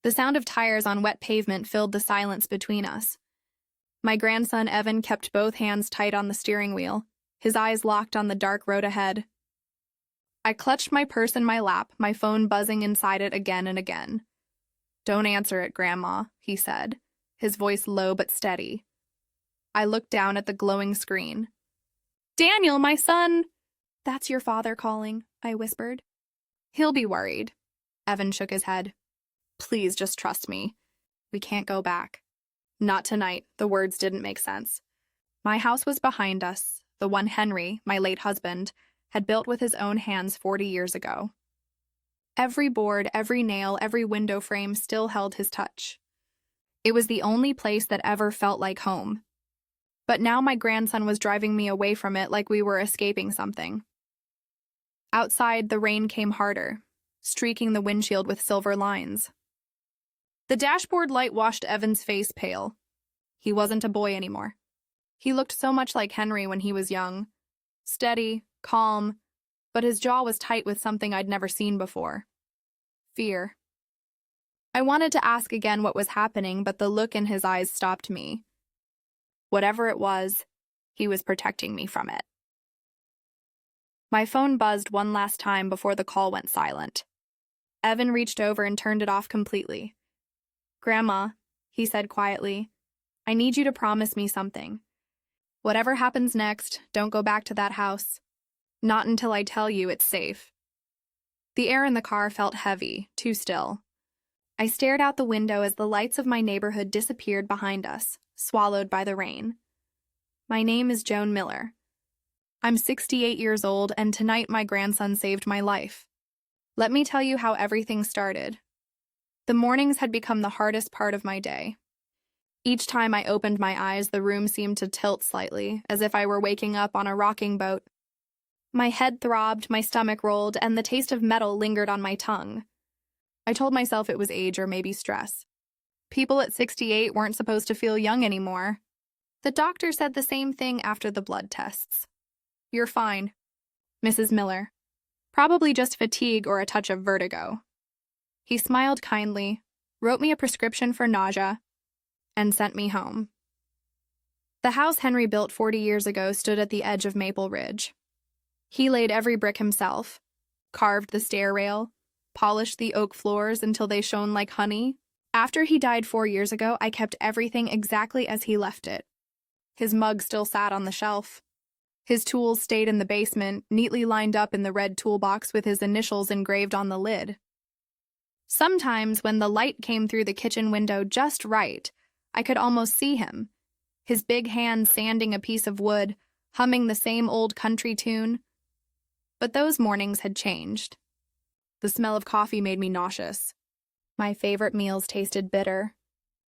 The sound of tires on wet pavement filled the silence between us. My grandson Evan kept both hands tight on the steering wheel, his eyes locked on the dark road ahead. I clutched my purse in my lap, my phone buzzing inside it again and again. "Don't answer it, Grandma," he said, his voice low but steady. I looked down at the glowing screen. "Daniel, my son!" "That's your father calling," I whispered. "He'll be worried." Evan shook his head. "Please just trust me. We can't go back." Not tonight. The words didn't make sense. My house was behind us, the one Henry, my late husband, had built with his own hands 40 years ago. Every board, every nail, every window frame still held his touch. It was the only place that ever felt like home. But now my grandson was driving me away from it like we were escaping something. Outside, the rain came harder, streaking the windshield with silver lines. The dashboard light washed Evan's face pale. He wasn't a boy anymore. He looked so much like Henry when he was young. Steady, calm, but his jaw was tight with something I'd never seen before. Fear. I wanted to ask again what was happening, but the look in his eyes stopped me. Whatever it was, he was protecting me from it. My phone buzzed one last time before the call went silent. Evan reached over and turned it off completely. "Grandma," he said quietly, "I need you to promise me something. Whatever happens next, don't go back to that house. Not until I tell you it's safe." The air in the car felt heavy, too still. I stared out the window as the lights of my neighborhood disappeared behind us, swallowed by the rain. My name is Joan Miller. I'm 68 years old, and tonight my grandson saved my life. Let me tell you how everything started. The mornings had become the hardest part of my day. Each time I opened my eyes, the room seemed to tilt slightly, as if I were waking up on a rocking boat. My head throbbed, my stomach rolled, and the taste of metal lingered on my tongue. I told myself it was age or maybe stress. People at 68 weren't supposed to feel young anymore. The doctor said the same thing after the blood tests. "You're fine, Mrs. Miller. Probably just fatigue or a touch of vertigo." He smiled kindly, wrote me a prescription for nausea, and sent me home. The house Henry built 40 years ago stood at the edge of Maple Ridge. He laid every brick himself, carved the stair rail, polished the oak floors until they shone like honey. After he died 4 years ago, I kept everything exactly as he left it. His mug still sat on the shelf. His tools stayed in the basement, neatly lined up in the red toolbox with his initials engraved on the lid. Sometimes, when the light came through the kitchen window just right, I could almost see him, his big hand sanding a piece of wood, humming the same old country tune. But those mornings had changed. The smell of coffee made me nauseous. My favorite meals tasted bitter.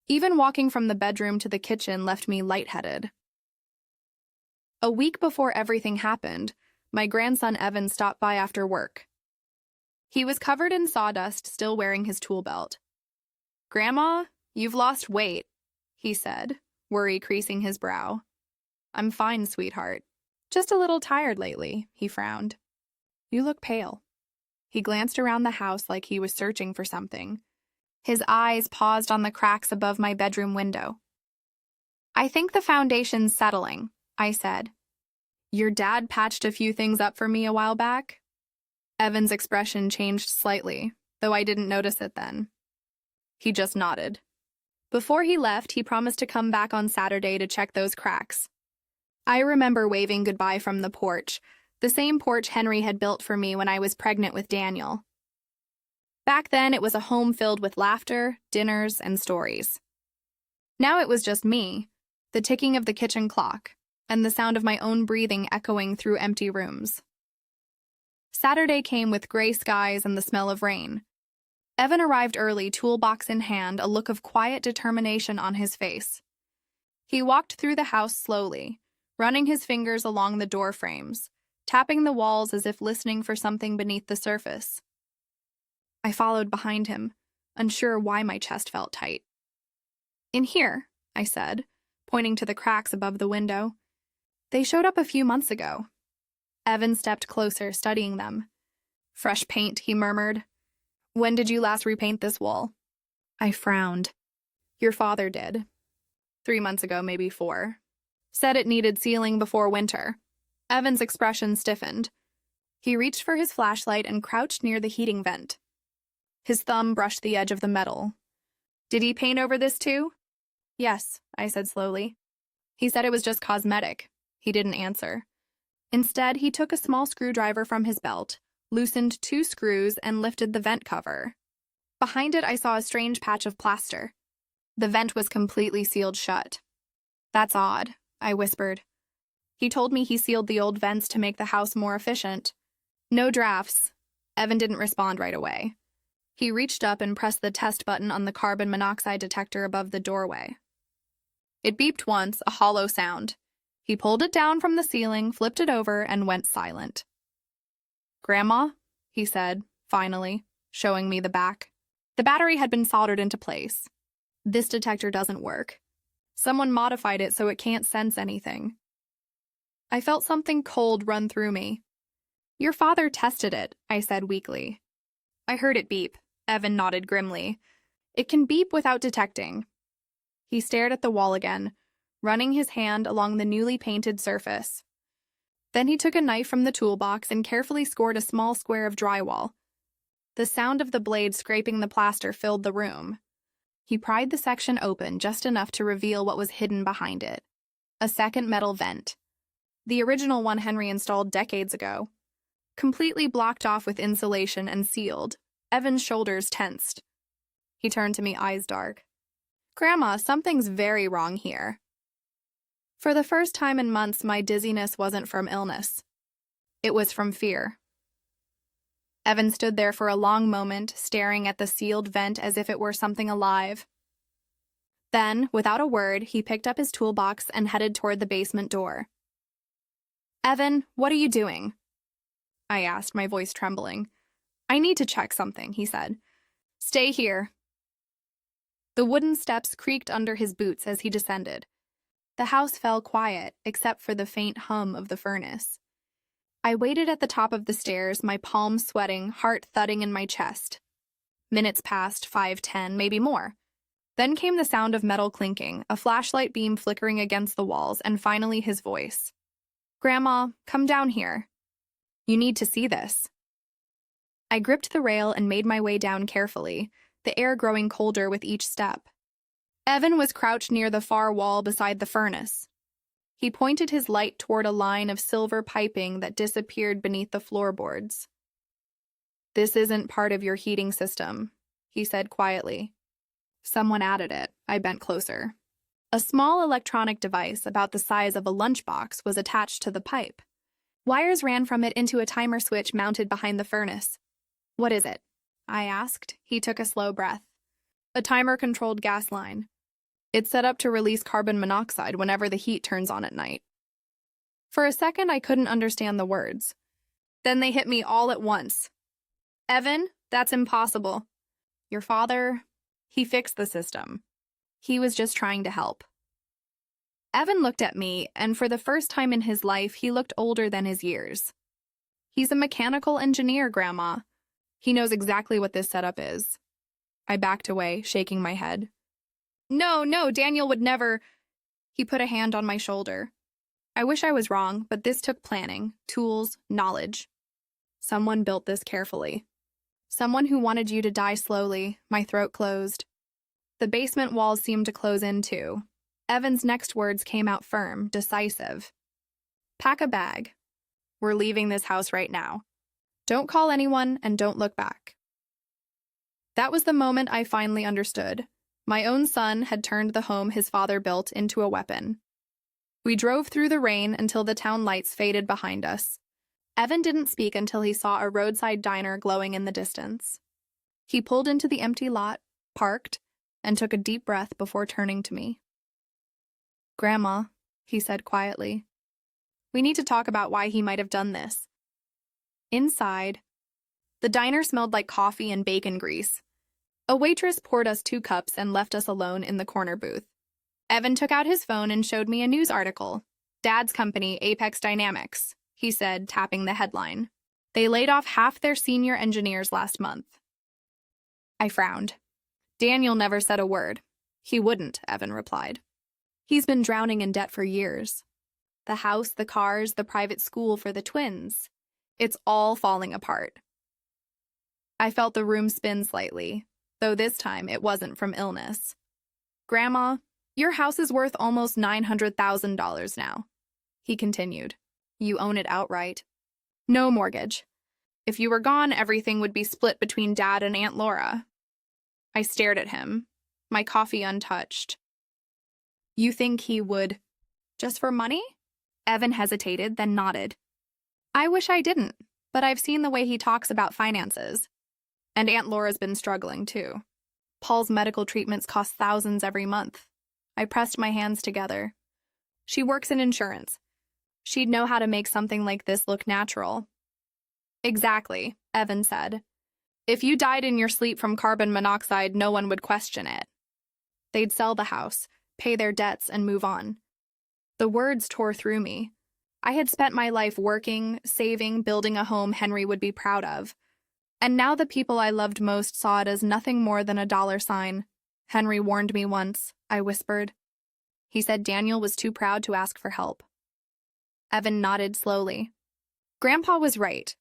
Even walking from the bedroom to the kitchen left me lightheaded. A week before everything happened, my grandson Evan stopped by after work. He was covered in sawdust, still wearing his tool belt. "Grandma, you've lost weight," he said, worry creasing his brow. "I'm fine, sweetheart. Just a little tired lately," he frowned. "You look pale." He glanced around the house like he was searching for something. His eyes paused on the cracks above my bedroom window. "I think the foundation's settling," I said. "Your dad patched a few things up for me a while back?" Evan's expression changed slightly, though I didn't notice it then. He just nodded. Before he left, he promised to come back on Saturday to check those cracks. I remember waving goodbye from the porch, the same porch Henry had built for me when I was pregnant with Daniel. Back then, it was a home filled with laughter, dinners, and stories. Now it was just me, the ticking of the kitchen clock, and the sound of my own breathing echoing through empty rooms. Saturday came with gray skies and the smell of rain. Evan arrived early, toolbox in hand, a look of quiet determination on his face. He walked through the house slowly, running his fingers along the door frames, tapping the walls as if listening for something beneath the surface. I followed behind him, unsure why my chest felt tight. "In here," I said, pointing to the cracks above the window. "They showed up a few months ago." Evan stepped closer, studying them. "Fresh paint," he murmured. "When did you last repaint this wall?" I frowned. Your father did. 3 months ago, maybe 4. Said it needed sealing before winter. Evan's expression stiffened. He reached for his flashlight and crouched near the heating vent. His thumb brushed the edge of the metal. Did he paint over this too? Yes, I said slowly. He said it was just cosmetic. He didn't answer. Instead, he took a small screwdriver from his belt, loosened 2 screws, and lifted the vent cover. Behind it, I saw a strange patch of plaster. The vent was completely sealed shut. That's odd, I whispered. He told me he sealed the old vents to make the house more efficient. No drafts. Evan didn't respond right away. He reached up and pressed the test button on the carbon monoxide detector above the doorway. It beeped once, a hollow sound. He pulled it down from the ceiling, flipped it over, and went silent. Grandma, he said, finally, showing me the back. The battery had been soldered into place. This detector doesn't work. Someone modified it so it can't sense anything. I felt something cold run through me. Your father tested it, I said weakly. I heard it beep. Evan nodded grimly. It can beep without detecting. He stared at the wall again, running his hand along the newly painted surface. Then he took a knife from the toolbox and carefully scored a small square of drywall. The sound of the blade scraping the plaster filled the room. He pried the section open just enough to reveal what was hidden behind it. A second metal vent. The original one Henry installed decades ago. Completely blocked off with insulation and sealed, Evan's shoulders tensed. He turned to me, eyes dark. Grandma, something's very wrong here. For the first time in months, my dizziness wasn't from illness. It was from fear. Evan stood there for a long moment, staring at the sealed vent as if it were something alive. Then, without a word, he picked up his toolbox and headed toward the basement door. Evan, what are you doing? I asked, my voice trembling. I need to check something, he said. Stay here. The wooden steps creaked under his boots as he descended. The house fell quiet, except for the faint hum of the furnace. I waited at the top of the stairs, my palms sweating, heart thudding in my chest. Minutes passed, 5, 10, maybe more. Then came the sound of metal clinking, a flashlight beam flickering against the walls, and finally his voice. Grandma, come down here. You need to see this. I gripped the rail and made my way down carefully, the air growing colder with each step. Evan was crouched near the far wall beside the furnace. He pointed his light toward a line of silver piping that disappeared beneath the floorboards. This isn't part of your heating system, he said quietly. Someone added it. I bent closer. A small electronic device about the size of a lunchbox was attached to the pipe. Wires ran from it into a timer switch mounted behind the furnace. What is it? I asked. He took a slow breath. A timer-controlled gas line. It's set up to release carbon monoxide whenever the heat turns on at night. For a second, I couldn't understand the words. Then they hit me all at once. Evan, that's impossible. Your father, he fixed the system. He was just trying to help. Evan looked at me, and for the first time in his life, he looked older than his years. He's a mechanical engineer, Grandma. He knows exactly what this setup is. I backed away, shaking my head. No, Daniel would never. He put a hand on my shoulder. I wish I was wrong, but this took planning, tools, knowledge. Someone built this carefully. Someone who wanted you to die slowly. My throat closed. The basement walls seemed to close in too. Evan's next words came out firm, decisive. Pack a bag. We're leaving this house right now. Don't call anyone and don't look back. That was the moment I finally understood. My own son had turned the home his father built into a weapon. We drove through the rain until the town lights faded behind us. Evan didn't speak until he saw a roadside diner glowing in the distance. He pulled into the empty lot, parked, and took a deep breath before turning to me. Grandma, he said quietly, we need to talk about why he might have done this. Inside, the diner smelled like coffee and bacon grease. A waitress poured us 2 cups and left us alone in the corner booth. Evan took out his phone and showed me a news article. Dad's company, Apex Dynamics, he said, tapping the headline. They laid off half their senior engineers last month. I frowned. Daniel never said a word. He wouldn't, Evan replied. He's been drowning in debt for years. The house, the cars, the private school for the twins. It's all falling apart. I felt the room spin slightly, though this time it wasn't from illness. Grandma, your house is worth almost $900,000 now, he continued. You own it outright. No mortgage. If you were gone, everything would be split between Dad and Aunt Laura. I stared at him, my coffee untouched. You think he would, just for money? Evan hesitated, then nodded. I wish I didn't, but I've seen the way he talks about finances. And Aunt Laura's been struggling, too. Paul's medical treatments cost thousands every month. I pressed my hands together. She works in insurance. She'd know how to make something like this look natural. Exactly, Evan said. If you died in your sleep from carbon monoxide, no one would question it. They'd sell the house, pay their debts, and move on. The words tore through me. I had spent my life working, saving, building a home Henry would be proud of. And now the people I loved most saw it as nothing more than a dollar sign. Henry warned me once, I whispered. He said Daniel was too proud to ask for help. Evan nodded slowly. Grandpa was right.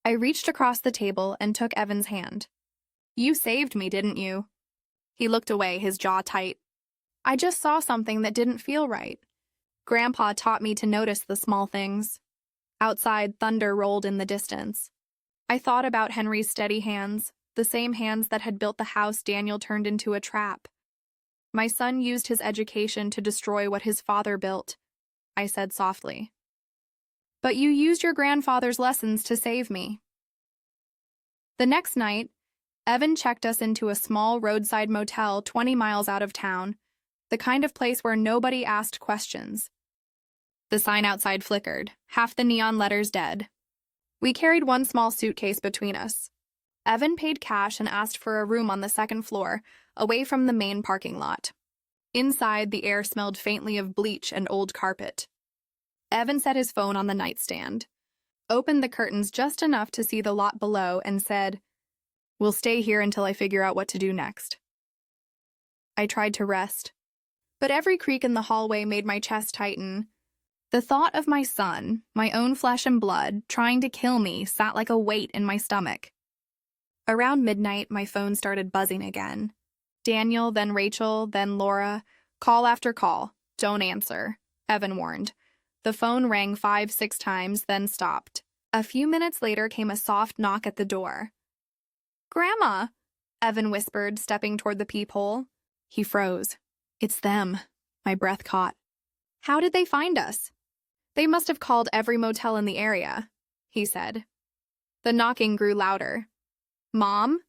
I reached across the table and took Evan's hand. You saved me, didn't you? He looked away, his jaw tight. I just saw something that didn't feel right. Grandpa taught me to notice the small things. Outside, thunder rolled in the distance. I thought about Henry's steady hands, the same hands that had built the house Daniel turned into a trap. My son used his education to destroy what his father built, I said softly. But you used your grandfather's lessons to save me. The next night, Evan checked us into a small roadside motel 20 miles out of town, the kind of place where nobody asked questions. The sign outside flickered, half the neon letters dead. We carried one small suitcase between us. Evan paid cash and asked for a room on the second floor, away from the main parking lot. Inside, the air smelled faintly of bleach and old carpet. Evan set his phone on the nightstand, opened the curtains just enough to see the lot below, and said, We'll stay here until I figure out what to do next. I tried to rest, but every creak in the hallway made my chest tighten. The thought of my son, my own flesh and blood, trying to kill me sat like a weight in my stomach. Around midnight, my phone started buzzing again. Daniel, then Rachel, then Laura. Call after call. Don't answer, Evan warned. The phone rang 5-6 times, then stopped. A few minutes later came a soft knock at the door. Grandma, Evan whispered, stepping toward the peephole. He froze. It's them. My breath caught. How did they find us? They must have called every motel in the area, he said. The knocking grew louder. Mom?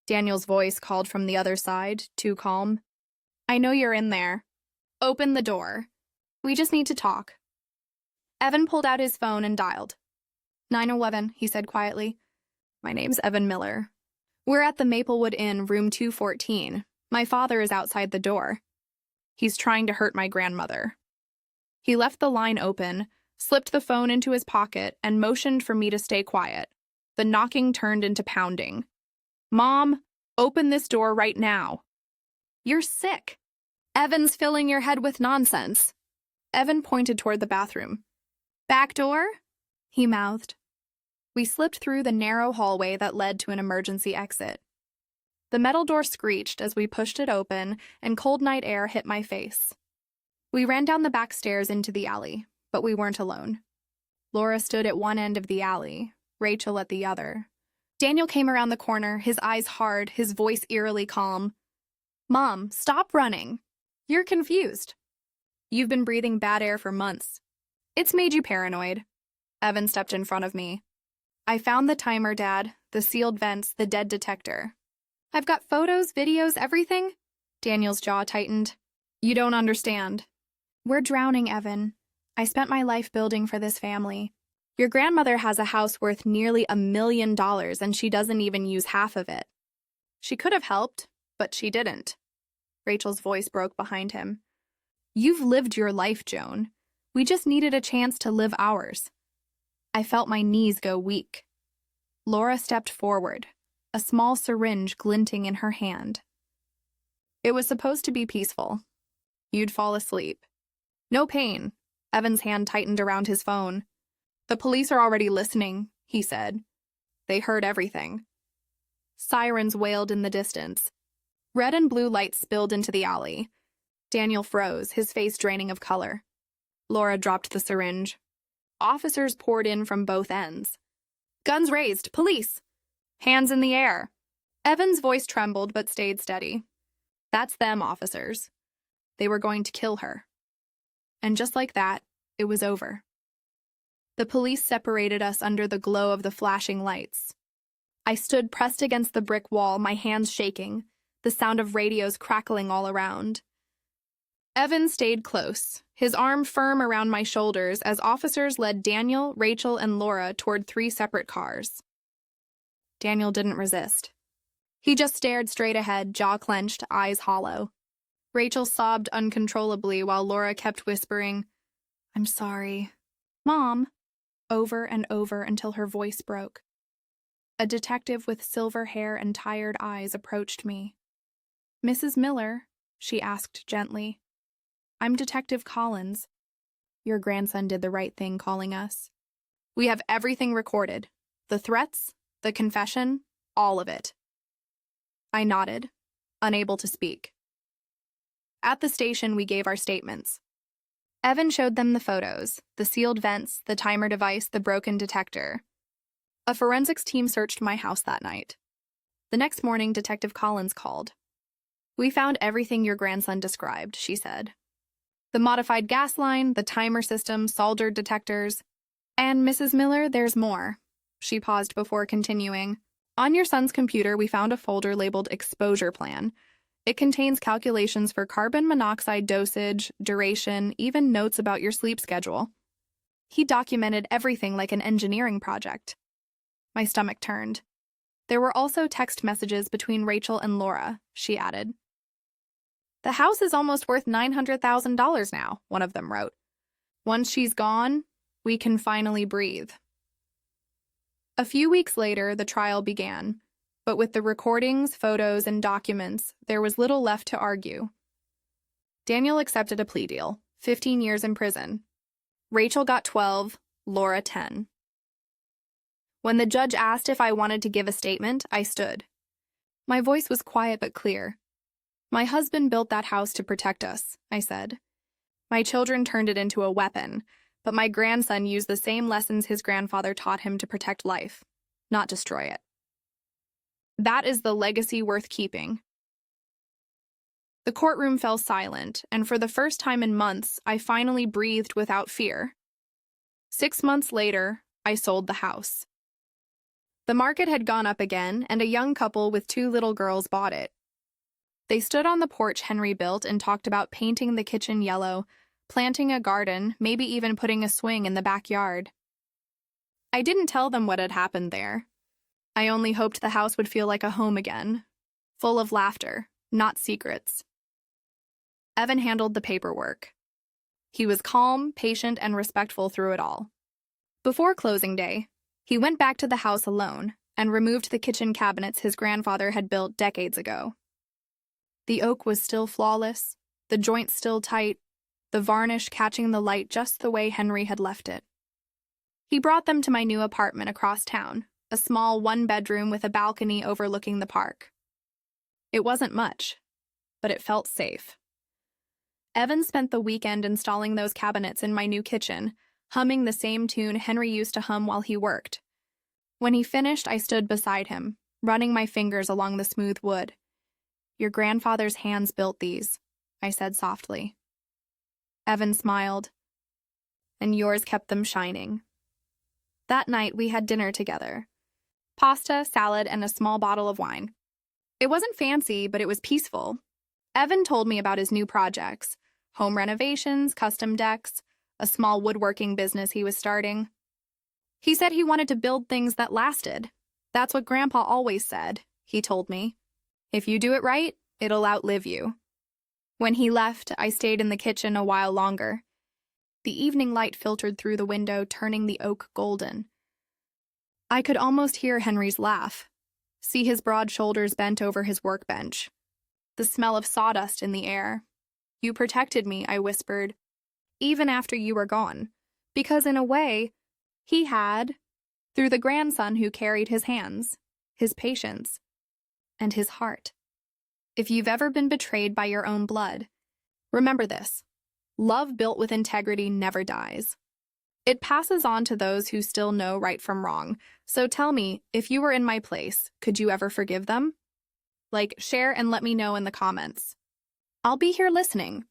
Daniel's voice called from the other side, too calm. I know you're in there. Open the door. We just need to talk. Evan pulled out his phone and dialed. 911, he said quietly. My name's Evan Miller. We're at the Maplewood Inn, room 214. My father is outside the door. He's trying to hurt my grandmother. He left the line open, slipped the phone into his pocket, and motioned for me to stay quiet. The knocking turned into pounding. Mom, open this door right now. You're sick. Evan's filling your head with nonsense. Evan pointed toward the bathroom. Back door? He mouthed. We slipped through the narrow hallway that led to an emergency exit. The metal door screeched as we pushed it open, and cold night air hit my face. We ran down the back stairs into the alley, but we weren't alone. Laura stood at one end of the alley, Rachel at the other. Daniel came around the corner, his eyes hard, his voice eerily calm. Mom, stop running. You're confused. You've been breathing bad air for months. It's made you paranoid. Evan stepped in front of me. I found the timer, Dad, the sealed vents, the dead detector. I've got photos, videos, everything. Daniel's jaw tightened. You don't understand. We're drowning, Evan. I spent my life building for this family. Your grandmother has a house worth nearly $1 million, and she doesn't even use half of it. She could have helped, but she didn't. Rachel's voice broke behind him. You've lived your life, Joan. We just needed a chance to live ours. I felt my knees go weak. Laura stepped forward, a small syringe glinting in her hand. It was supposed to be peaceful. You'd fall asleep. No pain. Evan's hand tightened around his phone. The police are already listening, he said. They heard everything. Sirens wailed in the distance. Red and blue lights spilled into the alley. Daniel froze, his face draining of color. Laura dropped the syringe. Officers poured in from both ends. Guns raised. Police! Hands in the air. Evan's voice trembled but stayed steady. That's them, officers. They were going to kill her. And just like that, it was over. The police separated us under the glow of the flashing lights. I stood pressed against the brick wall, my hands shaking, the sound of radios crackling all around. Evan stayed close, his arm firm around my shoulders as officers led Daniel, Rachel, and Laura toward 3 separate cars. Daniel didn't resist. He just stared straight ahead, jaw clenched, eyes hollow. Rachel sobbed uncontrollably while Laura kept whispering, "I'm sorry. Mom," over and over until her voice broke. A detective with silver hair and tired eyes approached me. "Mrs. Miller," she asked gently. "I'm Detective Collins. Your grandson did the right thing calling us. We have everything recorded. The threats, the confession, all of it." I nodded, unable to speak. At the station, we gave our statements. Evan showed them the photos, the sealed vents, the timer device, the broken detector. A forensics team searched my house that night. The next morning, Detective Collins called. "We found everything your grandson described," she said. "The modified gas line, the timer system, soldered detectors. And, Mrs. Miller, there's more." She paused before continuing. "On your son's computer, we found a folder labeled Exposure Plan. It contains calculations for carbon monoxide dosage, duration, even notes about your sleep schedule. He documented everything like an engineering project." My stomach turned. "There were also text messages between Rachel and Laura," she added. "The house is almost worth $900,000 now," one of them wrote. "Once she's gone, we can finally breathe." A few weeks later, the trial began. But with the recordings, photos, and documents, there was little left to argue. Daniel accepted a plea deal, 15 years in prison. Rachel got 12, Laura 10. When the judge asked if I wanted to give a statement, I stood. My voice was quiet but clear. "My husband built that house to protect us," I said. "My children turned it into a weapon, but my grandson used the same lessons his grandfather taught him to protect life, not destroy it. That is the legacy worth keeping." The courtroom fell silent, and for the first time in months, I finally breathed without fear. 6 months later, I sold the house. The market had gone up again, and a young couple with 2 little girls bought it. They stood on the porch Henry built and talked about painting the kitchen yellow, planting a garden, maybe even putting a swing in the backyard. I didn't tell them what had happened there. I only hoped the house would feel like a home again, full of laughter, not secrets. Evan handled the paperwork. He was calm, patient, and respectful through it all. Before closing day, he went back to the house alone and removed the kitchen cabinets his grandfather had built decades ago. The oak was still flawless, the joints still tight, the varnish catching the light just the way Henry had left it. He brought them to my new apartment across town, a small 1-bedroom with a balcony overlooking the park. It wasn't much, but it felt safe. Evan spent the weekend installing those cabinets in my new kitchen, humming the same tune Henry used to hum while he worked. When he finished, I stood beside him, running my fingers along the smooth wood. "Your grandfather's hands built these," I said softly. Evan smiled. "And yours kept them shining." That night, we had dinner together. Pasta, salad, and a small bottle of wine. It wasn't fancy, but it was peaceful. Evan told me about his new projects, home renovations, custom decks, a small woodworking business he was starting. He said he wanted to build things that lasted. "That's what Grandpa always said," he told me. "If you do it right, it'll outlive you." When he left, I stayed in the kitchen a while longer. The evening light filtered through the window, turning the oak golden. I could almost hear Henry's laugh, see his broad shoulders bent over his workbench. the smell of sawdust in the air. You protected me, I whispered, even after you were gone, because in a way, he had, through the grandson who carried his hands, his patience, and his heart. If you've ever been betrayed by your own blood, remember this: love built with integrity never dies. It passes on to those who still know right from wrong. So tell me, if you were in my place, could you ever forgive them? Like, share and let me know in the comments. I'll be here listening.